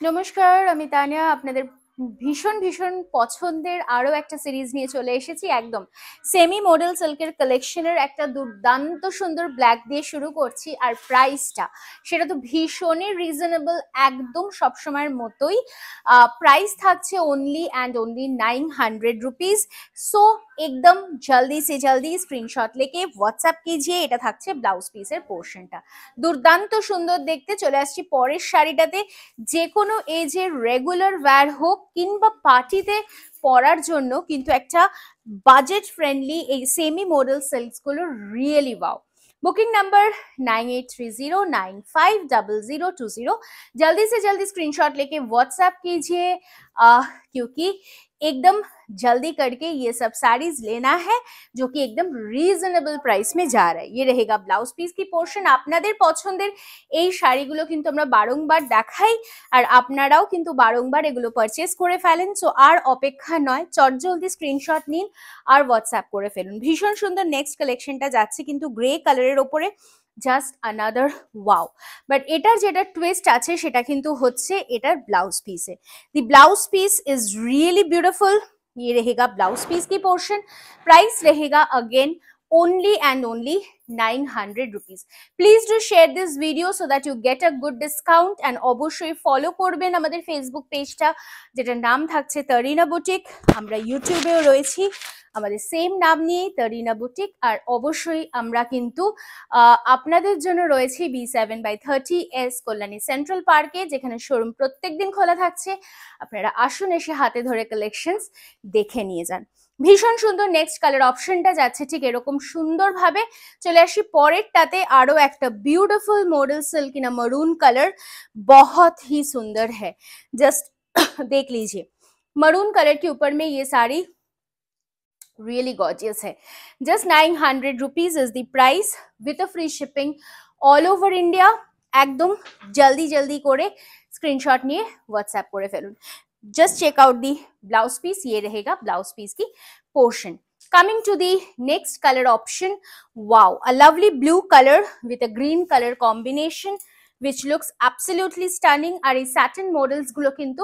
নমস্কার, আমি তানিয়া আপনাদের ভীষণ ভীষণ পছন্দের আরো একটা সিরিজ নিয়ে চলে এসেছি। একদম সেমি মডেল সিল্কের কালেকশনের একটা দুর্দান্ত সুন্দর ব্ল্যাক দিয়ে শুরু করছি। আর প্রাইসটা সেটা তো ভীষণই রিজনেবল, একদম সবসময়ের মতোই। প্রাইস থাকছে অনলি অ্যান্ড অনলি 900 रुपीज। सो एकदम जल्दी से जल्दी स्क्रीनशॉट लेके व्हाट्सएप कीजिए। এটা থাকছে ব্লাউজ পিসের পোর্শনটা, দুর্দান্ত সুন্দর দেখতে। চলে আসছি পরের শাড়িটাতে। যে কোনো এজের রেগুলার ওয়্যার হোক কিংবা পার্টিতে পরার জন্য কিন্তু একটা বাজেট ফ্রেন্ডলি এই সেমি মডেল সিল্কস গুলো রিয়েলি ওয়াও। Booking number 9830950020। जल्दी से जल्दी स्क्रीनशॉट लेके व्हाट्सएप कीजिए, क्योंकि एकदम जल्दी करके ये सब साड़ीज लेना है जो कि एकदम রিজনেবল প্রাইস में जा रहा है। ये रहेगा ব্লাউজ পিস কি পোর্শন। আপনাদের পছন্দের এই শাড়িগুলো কিন্তু আমরা বারংবার দেখাই, আর আপনারাও কিন্তু বারংবার এগুলো পারচেস করে ফেলেন। সো আর অপেক্ষা নয়, চটজলদি স্ক্রিনশট নিন আর হোয়াটসঅ্যাপ করে ফেলুন। ভীষণ সুন্দর নেক্সট কালেকশনটা যাচ্ছে কিন্তু গ্রে কালারের ওপরে, জাস্ট আনাদার ওয়াও। বাট এটার যেটা টুইস্ট আছে সেটা কিন্তু হচ্ছে এটার ব্লাউজ পিসে। The blouse piece is really beautiful. ये रहेगा ब्लाउज पीस की पोर्शन। प्राइस रहेगा again only and only 900 rupees। please do share this video so that you get a good discount and অবশ্যই ফলো করবেন আমাদের ফেসবুক পেজটা, যেটার নাম থাকছে তরিনা বুটিক। আমরা ইউটিউবেও রয়েছি আমাদের সেম নাম নিয়ে, তরিনা বুটিক। আর অবশ্যই আমরা কিন্তু আপনাদের জন্য রয়েছে B7/30S কল্যাণী সেন্ট্রাল পার্কে, যেখানে শোরুম প্রত্যেকদিন খোলা থাকছে। আপনারা আসুন, এসে হাতে ধরে কালেকশনস দেখে নিয়ে যান। ভীষণ সুন্দর নেক্সট কালার অপশনটা যাচ্ছে ঠিক এরকম সুন্দরভাবে। চলে আসি পরেরটাতে, আরো একটা বিউটিফুল मॉडल सिल्क इन मरून कलर, बहुत ही सुंदर है। जस्ट देख लीजिए, मरून कलर के ऊपर में ये साड़ी रियली गॉर्जियस है। Just 900 rupees is the price with a free shipping all over India. একদম জলদি জলদি করে স্ক্রিনশট নিয়ে হোয়াটসঅ্যাপ করে ফেলুন। just check out the blouse piece। ये रहेगा blouse piece की portion। coming to the next color option, wow, a lovely blue color with a green color combination which looks absolutely stunning। আর এই satin models গুলো কিন্তু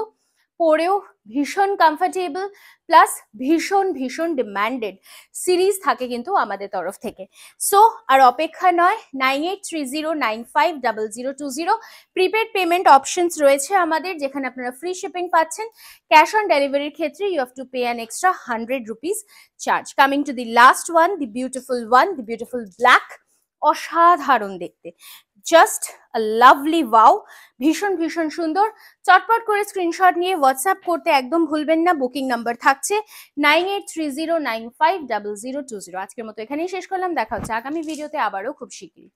পরেও ভীষণ comfortable, plus ভীষণ ভীষণ ডিমান্ডেড সিরিজ থাকে কিন্তু আমাদের তরফ থেকে। সো আর অপেক্ষা নয়, 9830950020 প্রিপেড পেমেন্ট অপশনস রয়েছে আমাদের, যেখানে আপনারা ফ্রি শিপিং পাচ্ছেন। ক্যাশ অন ডেলিভারির ক্ষেত্রে you have to pay an extra 100 rupees charge. Coming to the last one, the beautiful black, অসাধারণ দেখতে, জাস্ট আ লাভলি ওয়াও, ভীষণ ভীষণ সুন্দর। চটপট করে স্ক্রিনশট নিয়ে হোয়াটসঅ্যাপ করতে একদম ভুলবেন না। বুকিং নাম্বার থাকছে 9830950020। আজকের মতো এখানেই শেষ করলাম, দেখা হচ্ছে আগামী ভিডিওতে আবারও খুব শীঘ্রই।